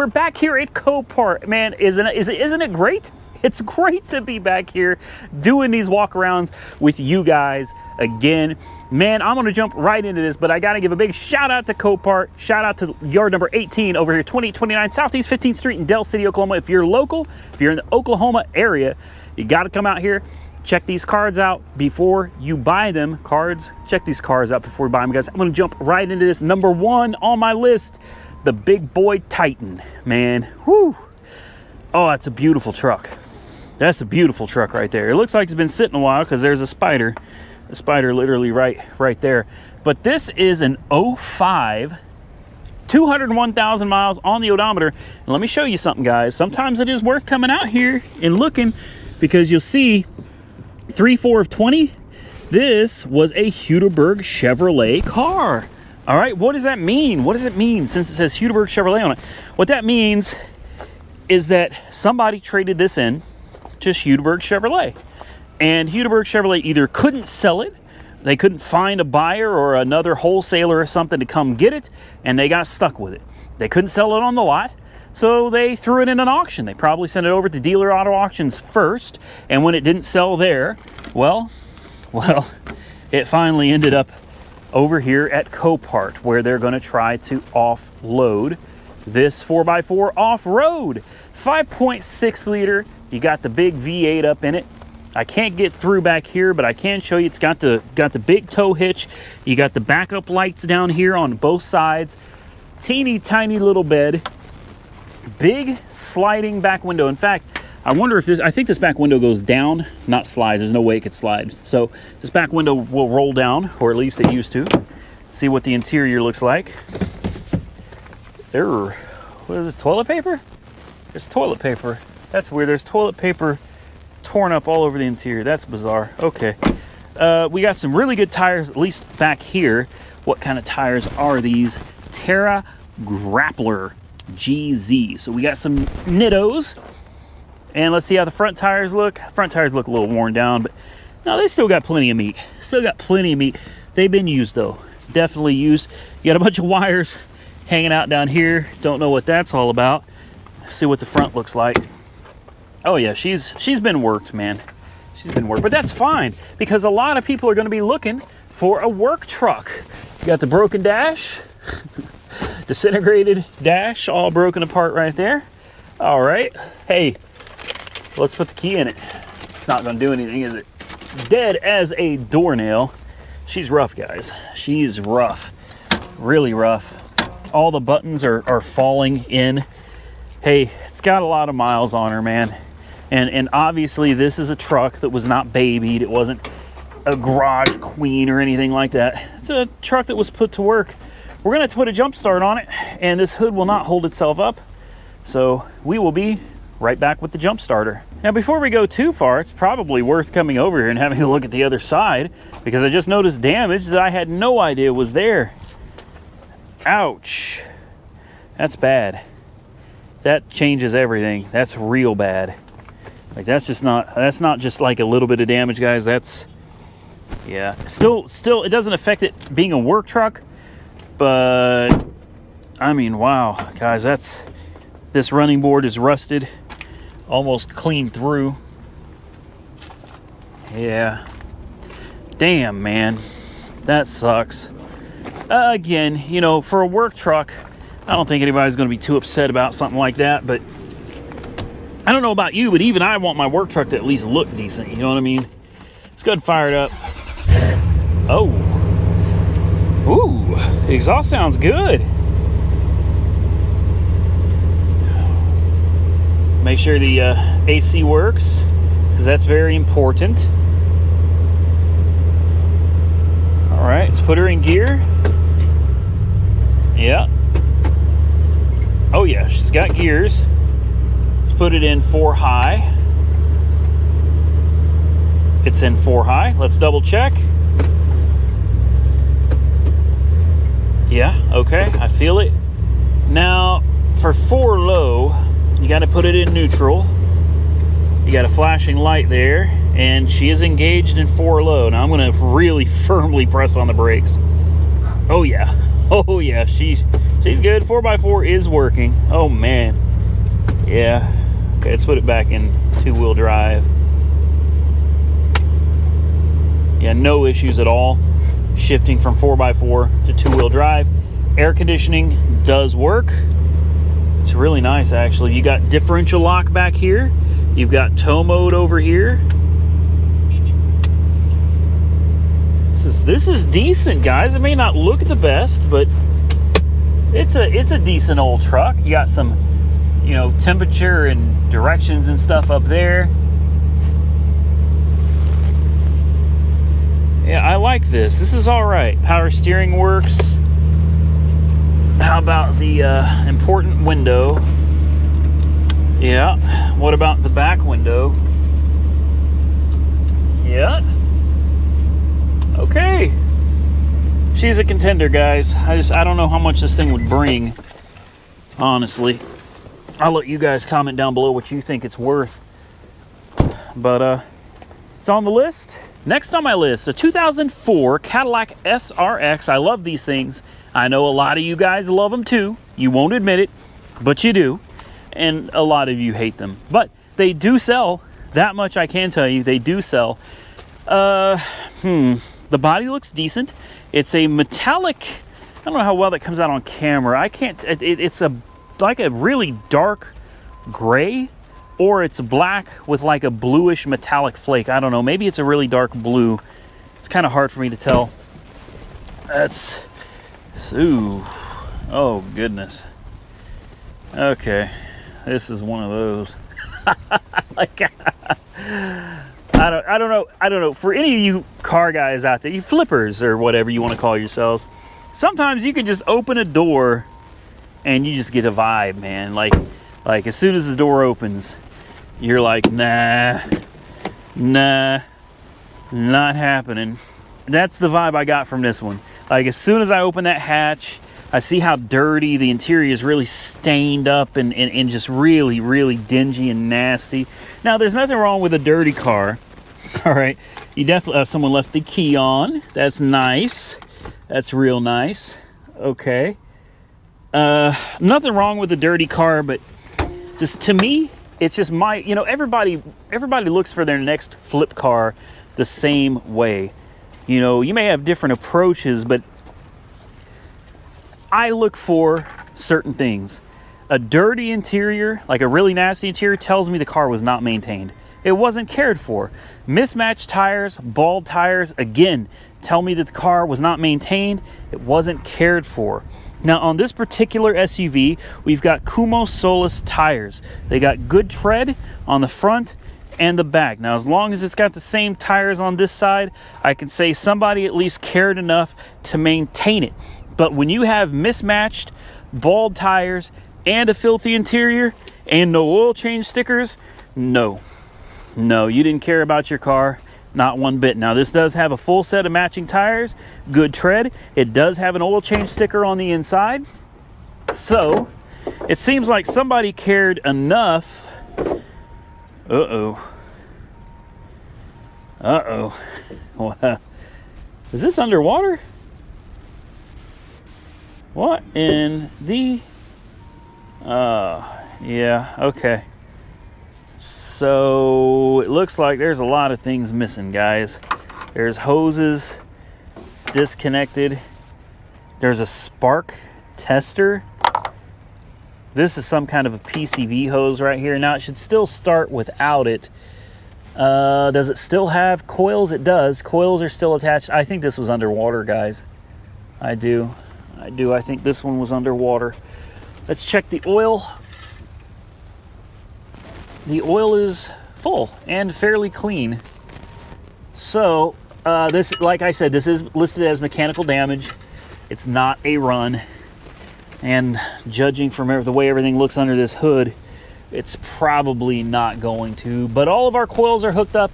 we're back here at Copart. Man, isn't it great? It's great to be back here doing these walk-arounds with you guys again. Man, I'm gonna jump right into this, but I gotta give a big shout out to Copart. Shout out to yard number 18 over here, 2029 Southeast 15th Street in Del City, Oklahoma. If you're local, if you're in the Oklahoma area, you gotta come out here. Check these cards out before you buy them. Check these cars out before you buy them, guys. I'm gonna jump right into this. Number one on my list, the big boy Titan, man. Whew. Oh, that's a beautiful truck. That's a beautiful truck right there. It looks like it's been sitting a while because there's a spider literally right there. But this is an 05, 201,000 miles on the odometer. And let me show you something, guys. Sometimes it is worth coming out here and looking, because you'll see 3/4 of 20. This was a Hudeberg Chevrolet car. All right, what does that mean? What does it mean since it says Hudeberg Chevrolet on it? What that means is that somebody traded this in to Hudeberg Chevrolet, and Hudeberg Chevrolet either couldn't sell it, they couldn't find a buyer or another wholesaler or something to come get it, and they got stuck with it. They couldn't sell it on the lot, so they threw it in an auction. They probably sent it over to dealer auto auctions first, and when it didn't sell there, well, it finally ended up over here at Copart, where they're going to try to offload this 4x4 off-road. 5.6 liter. You got the big V8 up in it. I can't get through back here, but I can show you. It's got the big tow hitch. You got the backup lights down here on both sides. Teeny tiny little bed. Big sliding back window. In fact, I wonder if I think this back window goes down, not slides. There's no way it could slide. So this back window will roll down, or at least it used to. See what the interior looks like. What is this, toilet paper? There's toilet paper. That's weird. There's toilet paper torn up all over the interior. That's bizarre. Okay. We got some really good tires, at least back here. What kind of tires are these? Terra Grappler GZ. So we got some Nittos. And let's see how the front tires look. Front tires look a little worn down, but no, they still got plenty of meat. Still got plenty of meat. They've been used, though. Definitely used. You got a bunch of wires hanging out down here. Don't know what that's all about. See what the front looks like. Oh yeah, she's been worked, man. She's been worked, but that's fine, because a lot of people are going to be looking for a work truck. You got the broken dash, disintegrated dash, all broken apart right there. All right, hey, let's put the key in it. It's not going to do anything, is it? Dead as a doornail. She's rough, guys. She's rough, really rough. All the buttons are falling in. Hey, it's got a lot of miles on her, man. And obviously this is a truck that was not babied. It wasn't a garage queen or anything like that. It's a truck that was put to work. We're gonna have to put a jump start on it, and this hood will not hold itself up. So we will be right back with the jump starter. Now, before we go too far, it's probably worth coming over here and having a look at the other side, because I just noticed damage that I had no idea was there. Ouch. That's bad. That changes everything. That's real bad. Like, that's not just like a little bit of damage, guys. That's, yeah. Still, it doesn't affect it being a work truck, but I mean, wow, guys, this running board is rusted, almost clean through. Yeah. Damn, man. That sucks. Again, you know, for a work truck, I don't think anybody's going to be too upset about something like that, but I don't know about you, but even I want my work truck to at least look decent, you know what I mean? Let's go ahead and fire it up. Oh. Ooh, the exhaust sounds good. Make sure the AC works, because that's very important. All right, let's put her in gear. Yeah. Oh yeah, she's got gears. Let's put it in 4 high. It's in 4 high. Let's double check. Yeah, okay, I feel it. Now, for 4 low, you got to put it in neutral. You got a flashing light there, and she is engaged in 4 low. Now I'm going to really firmly press on the brakes. Oh yeah, oh yeah, she's She's good. 4x4 is working. Oh, man. Yeah. Okay, let's put it back in two-wheel drive. Yeah, no issues at all. Shifting from 4x4 to two-wheel drive. Air conditioning does work. It's really nice, actually. You got differential lock back here. You've got tow mode over here. This is decent, guys. It may not look the best, but it's a decent old truck. You got some, you know, temperature and directions and stuff up there. Yeah, I like this. This is all right. Power steering works. How about the important window? Yeah. What about the back window? Yeah. Okay. She's a contender, guys. I don't know how much this thing would bring, honestly. I'll let you guys comment down below what you think it's worth. But it's on the list. Next on my list, a 2004 Cadillac SRX. I love these things. I know a lot of you guys love them too. You won't admit it, but you do. And a lot of you hate them. But they do sell. That much I can tell you. They do sell. The body looks decent. It's a metallic. I don't know how well that comes out on camera. I can't. It's like a really dark gray, or it's black with like a bluish metallic flake. I don't know. Maybe it's a really dark blue. It's kind of hard for me to tell. That's. Ooh. Oh goodness. Okay. This is one of those. Like. I don't know. For any of you car guys out there, you flippers or whatever you want to call yourselves, sometimes you can just open a door and you just get a vibe, man. Like as soon as the door opens, you're like, nah, not happening. That's the vibe I got from this one. Like as soon as I open that hatch, I see how dirty the interior is, really stained up and just really, really dingy and nasty. Now, there's nothing wrong with a dirty car. All right. You definitely have someone left the key on. That's nice. That's real nice. Okay. Nothing wrong with a dirty car, but just to me, it's just my, you know, everybody looks for their next flip car the same way. You know, you may have different approaches, but I look for certain things. A dirty interior, like a really nasty interior, tells me the car was not maintained. It wasn't cared for. Mismatched tires, bald tires, again, tell me that the car was not maintained. It wasn't cared for. Now, on this particular SUV, we've got Kumho Solus tires. They got good tread on the front and the back. Now, as long as it's got the same tires on this side, I can say somebody at least cared enough to maintain it. But when you have mismatched bald tires and a filthy interior and no oil change stickers, no, you didn't care about your car, not one bit. Now, this does have a full set of matching tires, good tread. It does have an oil change sticker on the inside. So it seems like somebody cared enough. Is this underwater? What in the... yeah, okay. So it looks like there's a lot of things missing, guys. There's hoses disconnected. There's a spark tester. This is some kind of a PCV hose right here. Now, it should still start without it. Does it still have coils? It does. Coils are still attached. I think this was underwater, guys. I do. I think this one was underwater. Let's check the oil. The oil is full and fairly clean. So, this, like I said, this is listed as mechanical damage. It's not a run. And judging from the way everything looks under this hood, it's probably not going to. But all of our coils are hooked up.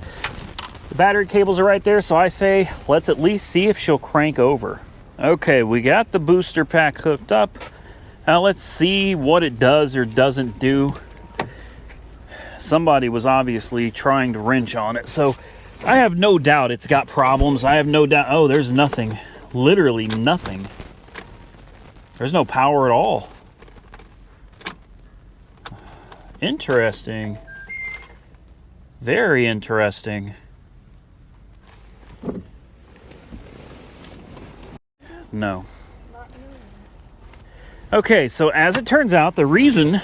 The battery cables are right there. So I say, let's at least see if she'll crank over. Okay, we got the booster pack hooked up. Now let's see what it does or doesn't do. Somebody was obviously trying to wrench on it, so I have no doubt it's got problems. I have no doubt. Oh, there's nothing. Literally nothing. There's no power at all. Interesting. Very interesting. No. Okay, so as it turns out, the reason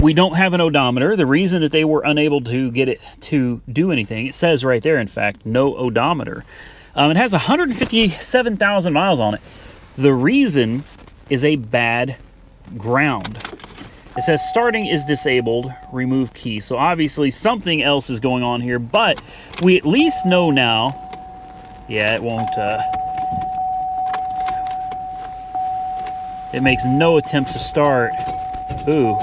we don't have an odometer, the reason that they were unable to get it to do anything, it says right there, in fact, no odometer. It has 157,000 miles on it. The reason is a bad ground. It says starting is disabled, remove key. So obviously something else is going on here, but we at least know now. Yeah, it won't. It makes no attempt to start. Ooh.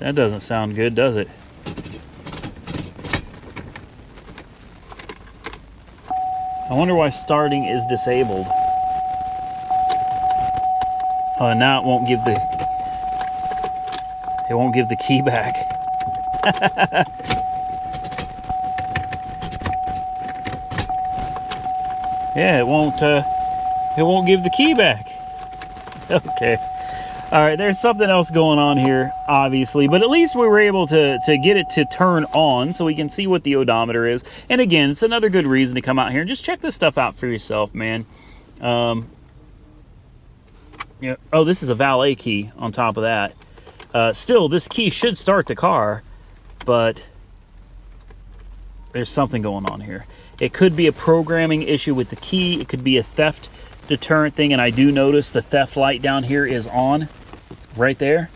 That doesn't sound good, does it? I wonder why starting is disabled. Now it won't give the key back. Yeah, it won't give the key back. Okay. All right, there's something else going on here, obviously, but at least we were able to get it to turn on so we can see what the odometer is. And again, it's another good reason to come out here and just check this stuff out for yourself, man. Yeah. Oh, this is a valet key on top of that. Still, this key should start the car, but there's something going on here. It could be a programming issue with the key. It could be a theft deterrent thing, and I do notice the theft light down here is on right there.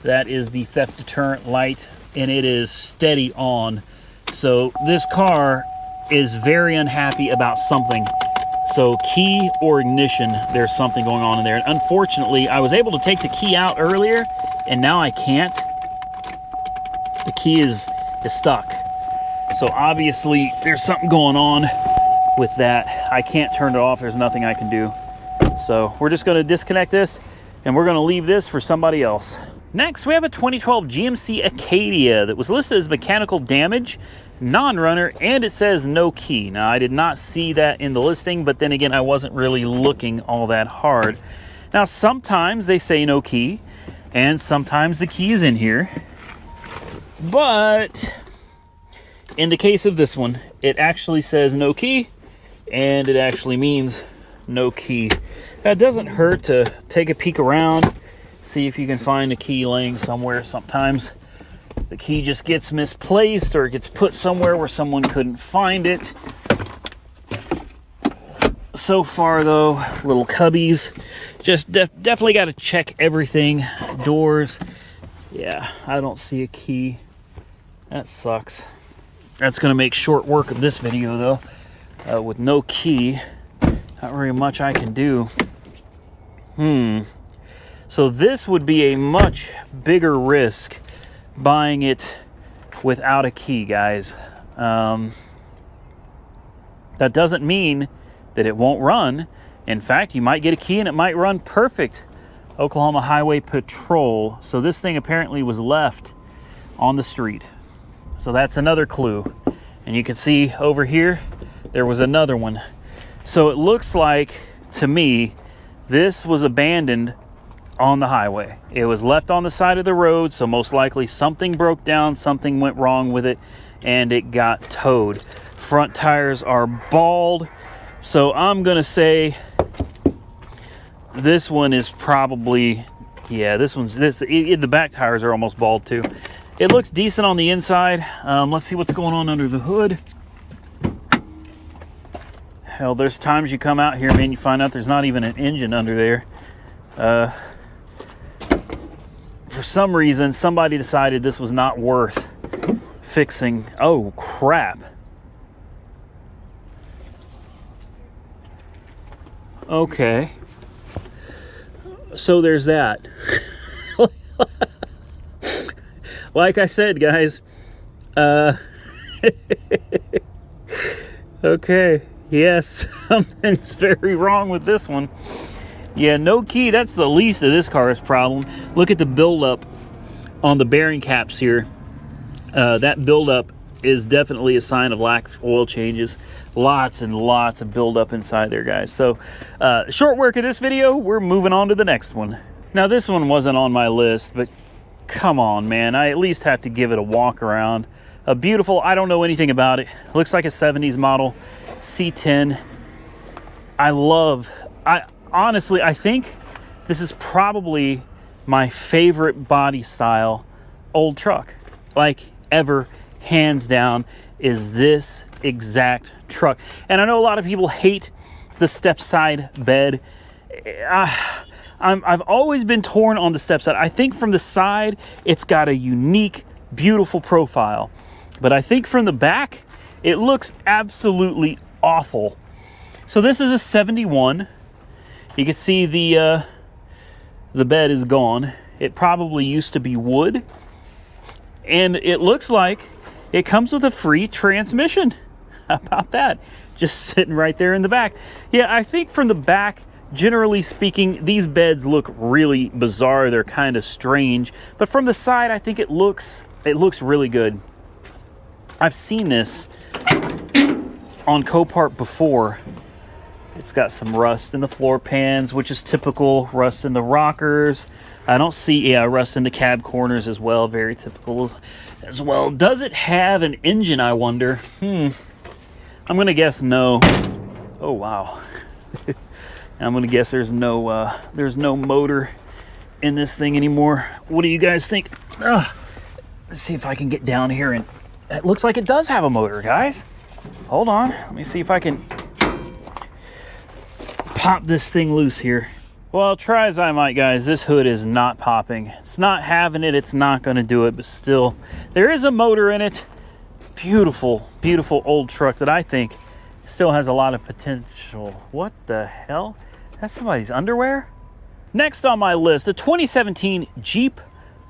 That is the theft deterrent light, and it is steady on. So this car is very unhappy about something. So key or ignition, there's something going on in there. And unfortunately, I was able to take the key out earlier, and now I can't. The key is stuck. So obviously, there's something going on with that. I can't turn it off. There's nothing I can do. So we're just going to disconnect this, and we're going to leave this for somebody else. Next, we have a 2012 GMC Acadia that was listed as mechanical damage, non-runner, and it says no key. Now, I did not see that in the listing, but then again, I wasn't really looking all that hard. Now, sometimes they say no key, and sometimes the key is in here. But in the case of this one, it actually says no key, and it actually means no key. That doesn't hurt to take a peek around, see if you can find a key laying somewhere. Sometimes the key just gets misplaced or it gets put somewhere where someone couldn't find it. So far though, little cubbies. Just definitely got to check everything. Doors. Yeah, I don't see a key. That sucks. That's going to make short work of this video though. With no key, not very much I can do. So this would be a much bigger risk buying it without a key, guys. That doesn't mean that it won't run. In fact, you might get a key and it might run perfect. Oklahoma Highway Patrol. So this thing apparently was left on the street. So that's another clue. And you can see over here, there was another one. So it looks like, to me, this was abandoned on the highway. It was left on the side of the road, so most likely something broke down, something went wrong with it, and it got towed. Front tires are bald, so I'm gonna say this one is probably, yeah, the back tires are almost bald too. It looks decent on the inside. Let's see what's going on under the hood. Hell, there's times you come out here, man, you find out there's not even an engine under there. For some reason, somebody decided this was not worth fixing. Oh, crap. Okay. So there's that. Like I said, guys. Okay. Yes, something's very wrong with this one. Yeah, no key, that's the least of this car's problem. Look at the buildup on the bearing caps here. That buildup is definitely a sign of lack of oil changes. Lots and lots of buildup inside there, guys. So short work of this video, we're moving on to the next one. Now this one wasn't on my list, but come on, man, I at least have to give it a walk around. A beautiful, I don't know anything about it, looks like a 70s model C10. Honestly, I think this is probably my favorite body style old truck, like ever, hands down, is this exact truck. And I know a lot of people hate the step side bed. I've always been torn on the step side. I think from the side, it's got a unique, beautiful profile. But I think from the back, it looks absolutely awful. So this is a 71. You can see the bed is gone. It probably used to be wood. And it looks like it comes with a free transmission. How about that? Just sitting right there in the back. Yeah, I think from the back, generally speaking, these beds look really bizarre. They're kind of strange. But from the side, I think it looks really good. I've seen this on Copart before. It's got some rust in the floor pans, which is typical. Rust in the rockers. I don't see, rust in the cab corners as well. Very typical as well. Does it have an engine, I wonder? I'm going to guess no. Oh, wow. I'm going to guess there's no motor in this thing anymore. What do you guys think? Let's see if I can get down here, and it looks like it does have a motor, guys. Hold on. Let me see if I can pop this thing loose here. Well, try as I might, guys, this hood is not popping. It's not having it. It's not going to do it, but still, there is a motor in it. Beautiful, beautiful old truck that I think still has a lot of potential. What the hell? That's somebody's underwear? Next on my list, a 2017 Jeep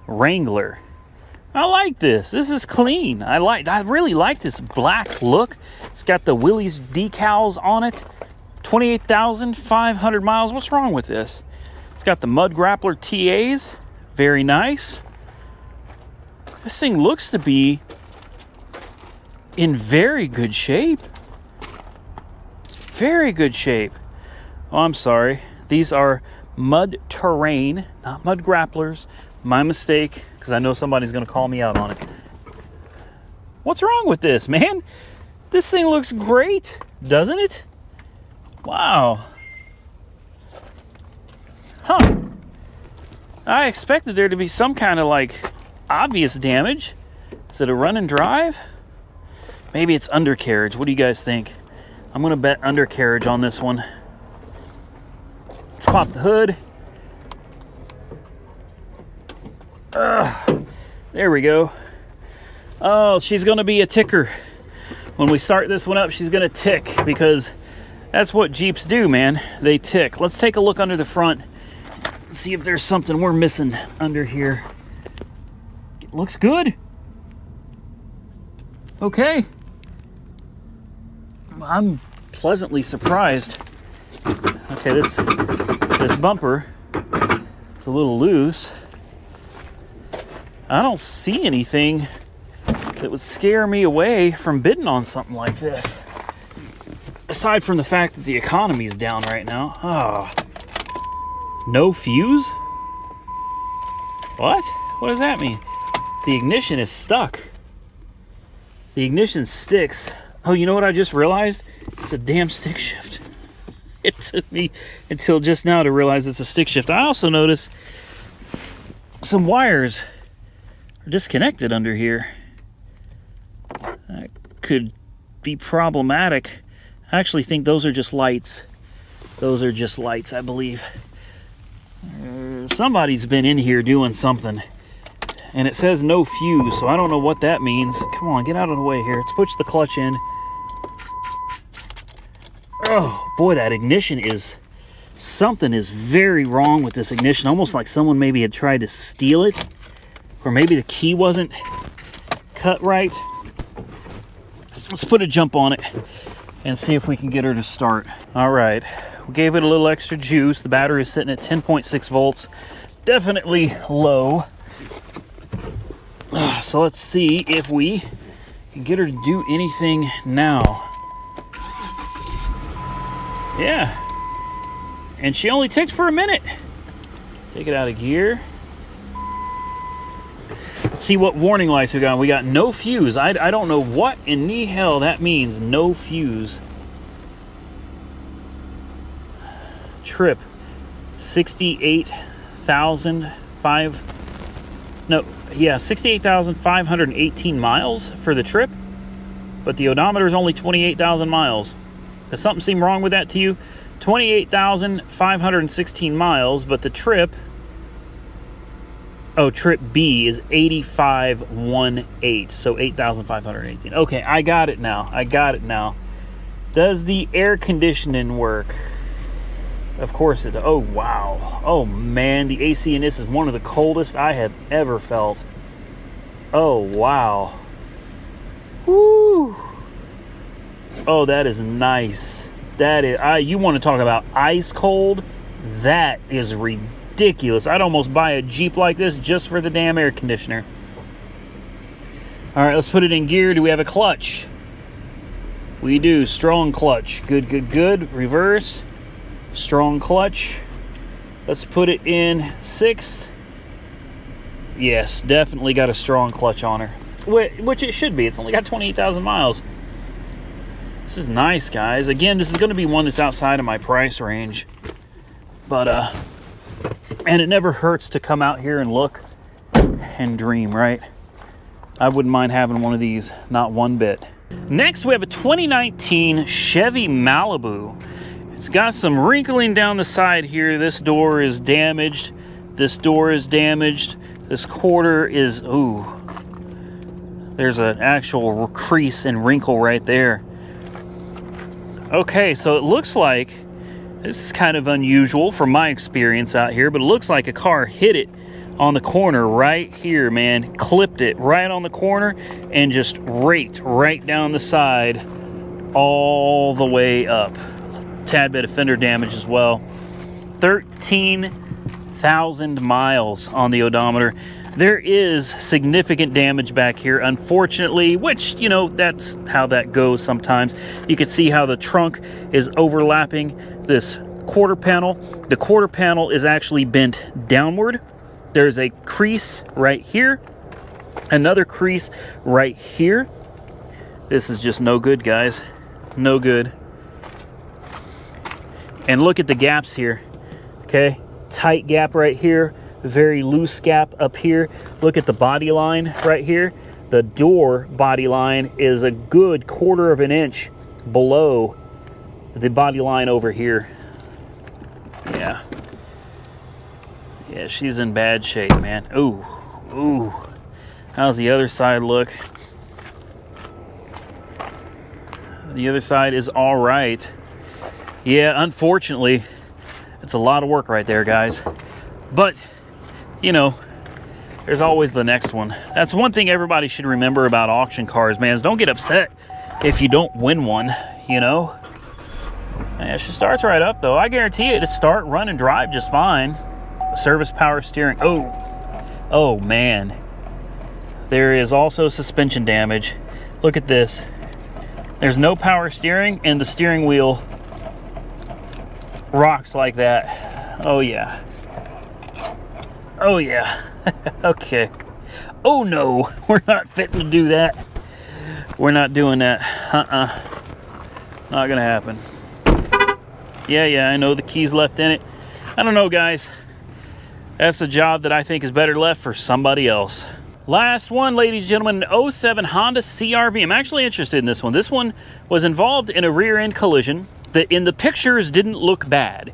Wrangler. I like this. This is clean. I really like this black look. It's got the Willys decals on it. 28,500 miles. What's wrong with this? It's got the Mud Grappler TAs. Very nice. This thing looks to be in very good shape. Very good shape. Oh, I'm sorry. These are Mud Terrain, not Mud Grapplers. My mistake, because I know somebody's going to call me out on it. What's wrong with this, man? This thing looks great, doesn't it? Wow. Huh. I expected there to be some kind of like obvious damage. Is it a run and drive? Maybe it's undercarriage. What do you guys think? I'm going to bet undercarriage on this one. Let's pop the hood. There we go. Oh, she's going to be a ticker. When we start this one up, she's going to tick because that's what Jeeps do, man. They tick. Let's take a look under the front. See if there's something we're missing under here. It looks good. Okay. I'm pleasantly surprised. Okay, this bumper is a little loose. I don't see anything that would scare me away from bidding on something like this. Aside from the fact that the economy is down right now. Oh. No fuse? What? What does that mean? The ignition is stuck. The ignition sticks. Oh, you know what I just realized? It's a damn stick shift. It took me until just now to realize it's a stick shift. I also noticed some wires are disconnected under here. That could be problematic. I actually think those are just lights. Those are just lights, I believe. Somebody's been in here doing something. And it says no fuse, so I don't know what that means. Come on, get out of the way here. Let's push the clutch in. Oh, boy, that ignition is... Something is very wrong with this ignition. Almost like someone maybe had tried to steal it. Or maybe the key wasn't cut right. Let's put a jump on it and see if we can get her to start. All right, we gave it a little extra juice. The battery is sitting at 10.6 volts. Definitely low. So let's see if we Can get her to do anything now. Yeah. And she only ticked for a minute. Take it out of gear. Let's see what warning lights we got. We got no fuse. I don't know what in the hell that means, no fuse. Trip. 68,518 miles for the trip, but the odometer is only 28,000 miles. Does something seem wrong with that to you? 28,516 miles, but the trip, trip B is 8518, so 8,518. Okay, I got it now. Does the air conditioning work? Of course it does. Oh, wow. Oh, man, the AC in this is one of the coldest I have ever felt. Oh, wow. Woo. Oh, that is nice. That is, you want to talk about ice cold? That is ridiculous. I'd almost buy a Jeep like this just for the damn air conditioner. All right, let's put it in gear. Do we have a clutch? We do. Strong clutch. Good, good, good. Reverse. Strong clutch. Let's put it in sixth. Yes, definitely got a strong clutch on her, which it should be. It's only got 28,000 miles. This is nice, guys. Again, this is going to be one that's outside of my price range, but and it never hurts to come out here and look and dream, right? I wouldn't mind having one of these, not one bit. Next, we have a 2019 Chevy Malibu. It's got some wrinkling down the side here. This door is damaged. This door is damaged. This quarter is, ooh. There's an actual crease and wrinkle right there. Okay, so it looks like, this is kind of unusual from my experience out here, but it looks like a car hit it on the corner right here, man. Clipped it right on the corner and just raked right down the side all the way up. Tad bit of fender damage as well. 13,000 miles on the odometer. There is significant damage back here, unfortunately, which, you know, that's how that goes sometimes. You can see how the trunk is overlapping this quarter panel. The quarter panel is actually bent downward. There's a crease right here, another crease right here. This is just no good, guys. No good. And look at the gaps here, okay? Tight gap right here, very loose gap up here. Look at the body line right here. The door body line is a good 1/4 of an inch below the body line over here. Yeah. Yeah, she's in bad shape, man. Ooh, ooh. How's the other side look? The other side is all right. Yeah, unfortunately, it's a lot of work right there, guys. But, you know, there's always the next one. That's one thing everybody should remember about auction cars, man, is don't get upset if you don't win one, you know? Yeah, she starts right up, though. I guarantee it to start, run, and drive just fine. Service power steering. Oh, man. There is also suspension damage. Look at this. There's no power steering, and the steering wheel rocks like that. Oh yeah. Oh yeah. Okay. Oh no, we're not fitting to do that. We're not doing that. Not gonna happen. Yeah, I know the key's left in it. I don't know, guys. That's a job that I think is better left for somebody else. Last one, ladies and gentlemen, an 07 Honda CR-V. I'm actually interested in this one. This one was involved in a rear-end collision that in the pictures didn't look bad,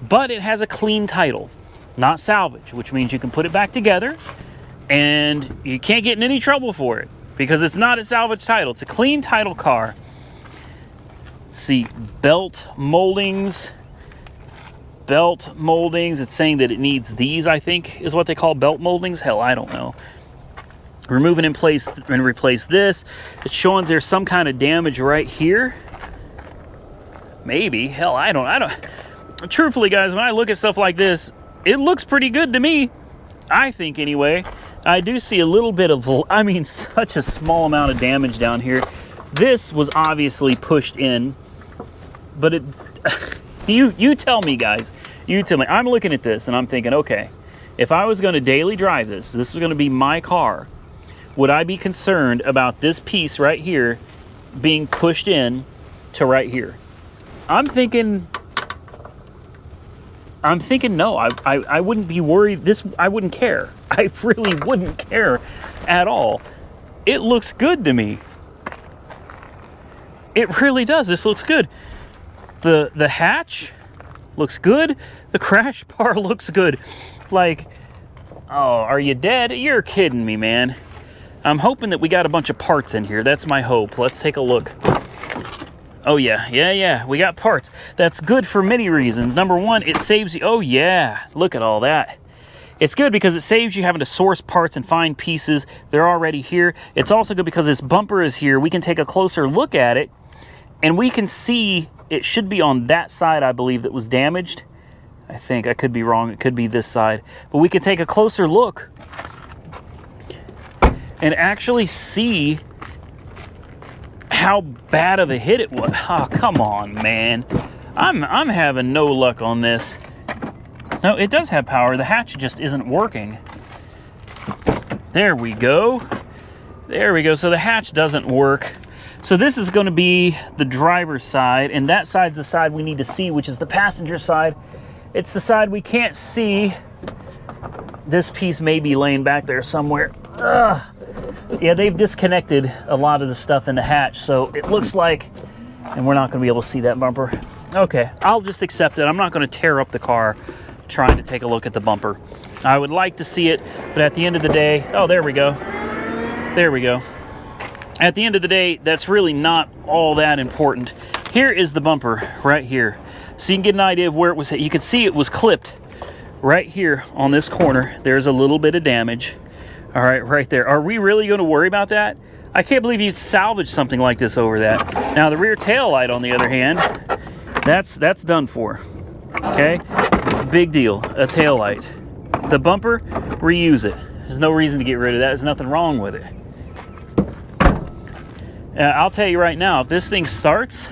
but it has a clean title, not salvage, which means you can put it back together and you can't get in any trouble for it because it's not a salvage title. It's a clean title car. Let's see, belt moldings. It's saying that it needs these, I think, is what they call belt moldings. Hell, I don't know. Remove and in place and replace this. It's showing there's some kind of damage right here. Maybe. Hell, I don't. Truthfully, guys, when I look at stuff like this, it looks pretty good to me. I think, anyway. I do see a little bit of, I mean, such a small amount of damage down here. This was obviously pushed in, but it, you tell me, guys. You tell me. I'm looking at this and I'm thinking, okay, if I was going to daily drive this was going to be my car, would I be concerned about this piece right here being pushed in to right here? I'm thinking no. I wouldn't be worried. I wouldn't care. I really wouldn't care at all. It looks good to me. It really does. This looks good. The hatch looks good. The crash bar looks good. Like, oh, are you dead? You're kidding me, man. I'm hoping that we got a bunch of parts in here. That's my hope. Let's take a look. Oh, yeah. We got parts. That's good for many reasons. Number one, it saves you. Oh, yeah. Look at all that. It's good because it saves you having to source parts and find pieces. They're already here. It's also good because this bumper is here. We can take a closer look at it, and we can see it should be on that side, I believe, that was damaged. I think. I could be wrong. It could be this side. But we can take a closer look and actually see how bad of a hit it was. Oh, come on, man. I'm having no luck on this. No, it does have power. The hatch just isn't working. There we go. There we go. So the hatch doesn't work. So this is going to be the driver's side, and that side's the side we need to see, which is the passenger side. It's the side we can't see. This piece may be laying back there somewhere. Ugh. Yeah, they've disconnected a lot of the stuff in the hatch, so it looks like, and we're not going to be able to see that bumper. Okay, I'll just accept it. I'm not going to tear up the car trying to take a look at the bumper. I would like to see it, but at the end of the day, oh, there we go. There we go. At the end of the day, that's really not all that important. Here is the bumper right here. So you can get an idea of where it was hit. You can see it was clipped right here on this corner. There's a little bit of damage. All right, right there. Are we really going to worry about that? I can't believe you'd salvage something like this over that. Now, the rear tail light, on the other hand, that's done for. Okay? Big deal. A tail light. The bumper, reuse it. There's no reason to get rid of that. There's nothing wrong with it. I'll tell you right now, if this thing starts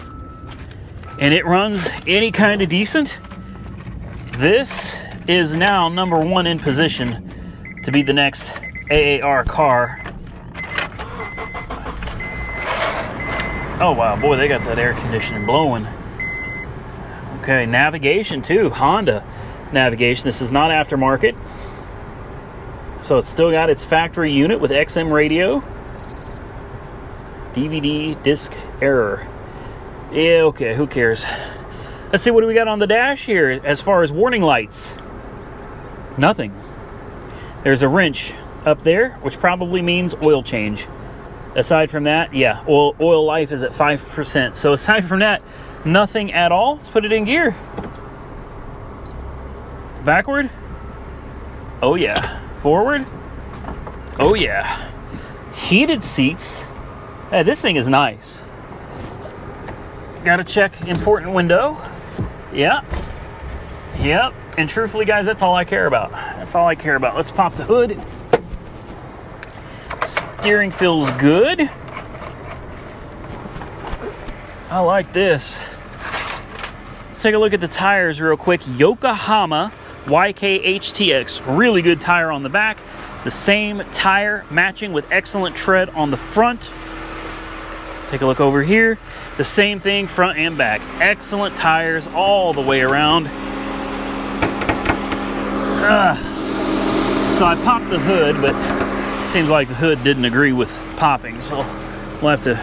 and it runs any kind of decent, this is now #1 in position to be the next AAR car. Oh wow, boy, they got that air conditioning blowing. Okay, navigation too, Honda navigation. This is not aftermarket, so it's still got its factory unit with XM radio. DVD disc error. Yeah, okay, who cares? Let's see, what do we got on the dash here as far as warning lights? Nothing. There's a wrench up there, which probably means oil change. Aside from that, yeah, oil life is at 5%. So aside from that, nothing at all. Let's put it in gear. Backward. Oh yeah. Forward. Oh yeah. Heated seats. Hey, this thing is nice. Gotta check important window. Yeah. Yep. And truthfully, guys, that's all I care about. That's all I care about. Let's pop the hood. Steering feels good. I like this. Let's take a look at the tires real quick. Yokohama YKHTX. Really good tire on the back. The same tire matching with excellent tread on the front. Let's take a look over here. The same thing front and back. Excellent tires all the way around. So I popped the hood, but it seems like the hood didn't agree with popping, so we'll have to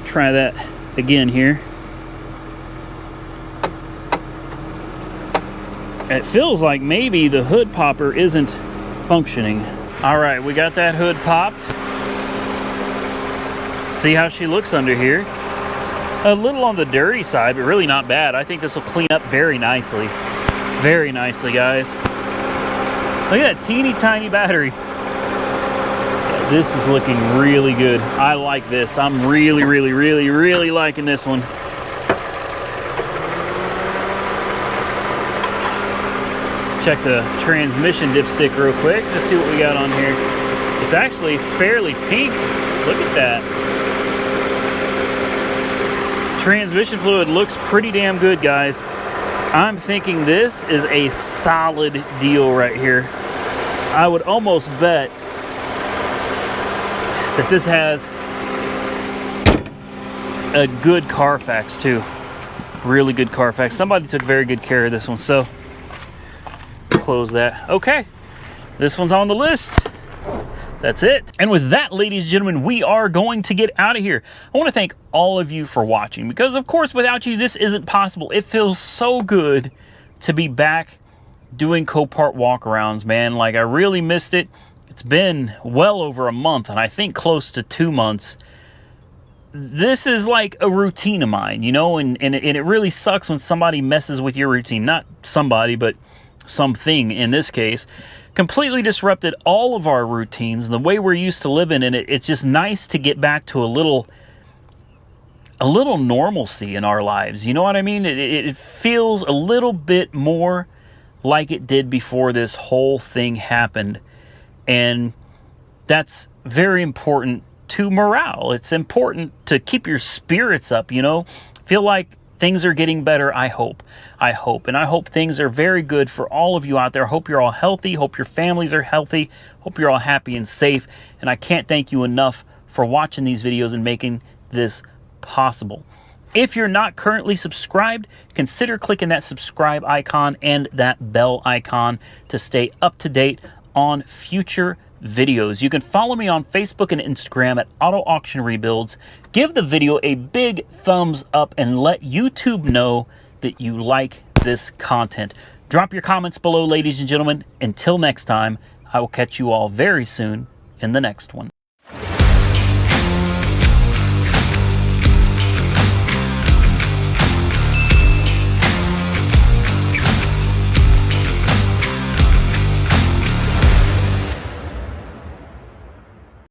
try that again here. It feels like maybe the hood popper isn't functioning. All right, we got that hood popped. See how she looks under here. A little on the dirty side, but really not bad. I think this will clean up very nicely. Very nicely, guys. Look at that teeny tiny battery. Yeah, this is looking really good. I like this. I'm really, really, really, really liking this one. check the transmission dipstick real quick to see what we got on here. It's actually fairly pink. Look at that. Transmission fluid looks pretty damn good, guys. I'm thinking this is a solid deal right here. I would almost bet that this has a good Carfax too. Really good Carfax. Somebody took very good care of this one, so close that. Okay, this one's on the list. That's it. And with that, ladies and gentlemen, we are going to get out of here. I want to thank all of you for watching, because of course without you this isn't possible. It feels so good to be back doing Copart walkarounds, man. Like, I really missed it. It's been well over a month, and I think close to 2 months. This is like a routine of mine, you know, and it really sucks when somebody messes with your routine. Not somebody, but something in this case. Completely disrupted all of our routines and the way we're used to living, and it's just nice to get back to a little normalcy in our lives. You know what I mean? It feels a little bit more like it did before this whole thing happened, and that's very important to morale. It's important to keep your spirits up, you know? Feel like things are getting better, I hope. And I hope things are very good for all of you out there. Hope you're all healthy. Hope your families are healthy. Hope you're all happy and safe. And I can't thank you enough for watching these videos and making this possible. If you're not currently subscribed, consider clicking that subscribe icon and that bell icon to stay up to date on future videos. You can follow me on Facebook and Instagram at Auto Auction Rebuilds. Give the video a big thumbs up and let YouTube know that you like this content. Drop your comments below, ladies and gentlemen. Until next time, I will catch you all very soon in the next one.